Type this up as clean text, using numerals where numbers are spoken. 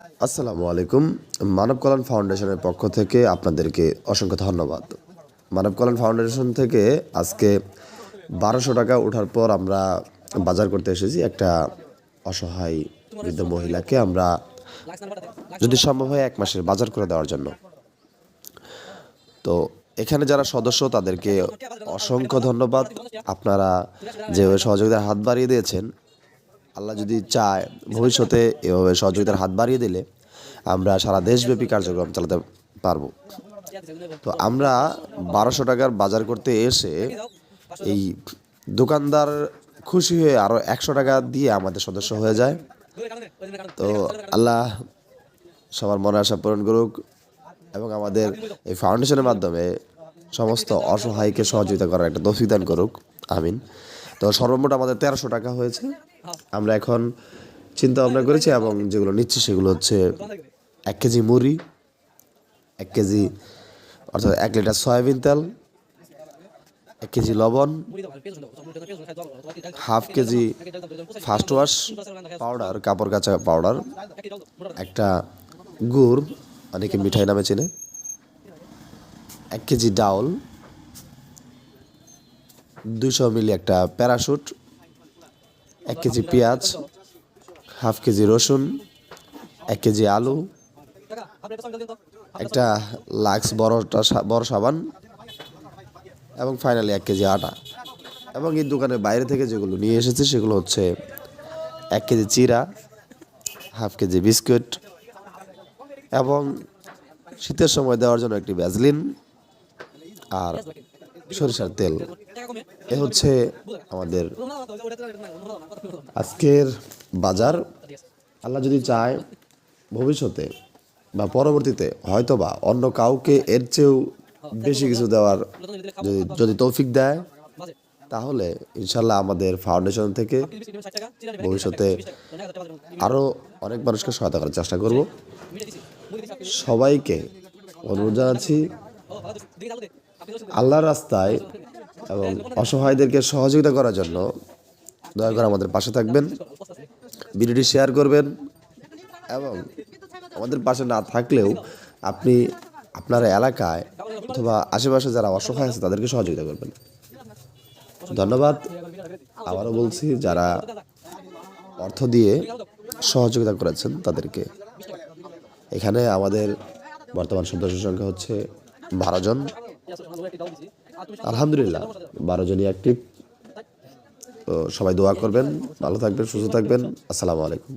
আসসালামু আলাইকুম। মানব কল্যাণ ফাউন্ডেশনের পক্ষ থেকে আপনাদেরকে অসংখ্য ধন্যবাদ। মানব কল্যাণ ফাউন্ডেশন থেকে আজকে ১২০০ টাকা ওঠার পর আমরা বাজার করতে এসেছি। একটা অসহায় বৃদ্ধ মহিলাকে আমরা যদি সম্ভব হয় ১ মাসের বাজার করে দেওয়ার জন্য। তো এখানে যারা সদস্য তাদেরকে অসংখ্য ধন্যবাদ। আপনারা যেভাবে সহযোগিতার হাত বাড়িয়ে দিয়েছেন, আল্লাহ যদি চায় ভবিষ্যতে এভাবে সহযোগিতার হাত বাড়িয়ে দিলে আমরা সারা দেশব্যাপী কার্যক্রম চালাতে পারবো। তো আমরা ১২০০ টাকার বাজার করতে এসে এই দোকানদার খুশি হয়ে আরও ১০০ টাকা দিয়ে আমাদের সদস্য হয়ে যায়। তো আল্লাহ সবার মনের আশা পূরণ করুক এবং আমাদের এই ফাউন্ডেশনের মাধ্যমে সমস্ত অসহায়কে সহযোগিতা করার একটা তৌফিক দান করুক। আমিন। তো সর্বমোট আমাদের ১৩০০ টাকা হয়েছে। আমরা এখন চিন্তা ভাবনা করেছি এবং যেগুলো নিচ্ছি সেগুলো হচ্ছে ১ কেজি মুড়ি, ১ কেজি অর্থাৎ ১ লিটার সয়াবিন তেল, ১ কেজি লবণ, half KG first wash powder, কাপড় কাচা পাউডার, একটা গুড়, অনেকে মিঠাই নামে চেনে, ১ কেজি ডাউল, ২০০ মিলি একটা প্যারাশুট, ১ কেজি পেঁয়াজ, হাফ কেজি রসুন, ১ কেজি আলু, একটা লাক্স বড় সাবান এবং ফাইনালি ১ কেজি আটা। এবং এই দোকানের বাইরে থেকে যেগুলো নিয়ে এসেছি সেগুলো হচ্ছে ১ কেজি চিড়া, হাফ কেজি বিস্কুট এবং শীতের সময় দেওয়ার জন্য একটি ভ্যাসলিন আর সরিষার তেল। এ হচ্ছে আমাদের আজকের বাজার। আল্লাহ যদি চায় ভবিষ্যতে বা পরবর্তীতে হয়তোবা অন্য কাউকে এর চেয়েও বেশি কিছু দেওয়ার যদি তৌফিক দেয়, তাহলে ইনশাল্লাহ আমাদের ফাউন্ডেশন থেকে ভবিষ্যতে আরও অনেক মানুষকে সহায়তা করার চেষ্টা করব। সবাইকে অনুরোধ জানাচ্ছি আল্লাহর রাস্তায় এবং অসহায়দেরকে সহযোগিতা করার জন্য দয়া করে আমাদের পাশে থাকবেন, ভিডিওটি শেয়ার করবেন এবং আমাদের পাশে না থাকলেও আপনি আপনার এলাকায় অথবা আশেপাশে যারা অসহায় আছে তাদেরকে সহযোগিতা করবেন। ধন্যবাদ। আবারও বলছি, যারা অর্থ দিয়ে সহযোগিতা করেছেন তাদেরকে। এখানে আমাদের বর্তমান সদস্য সংখ্যা হচ্ছে ১২ জন। আলহামদুলিল্লাহ ১২ জনই অ্যাক্টিভ। তো সবাই দোয়া করবেন, ভালো থাকবেন, সুস্থ থাকবেন। আসসালামু আলাইকুম।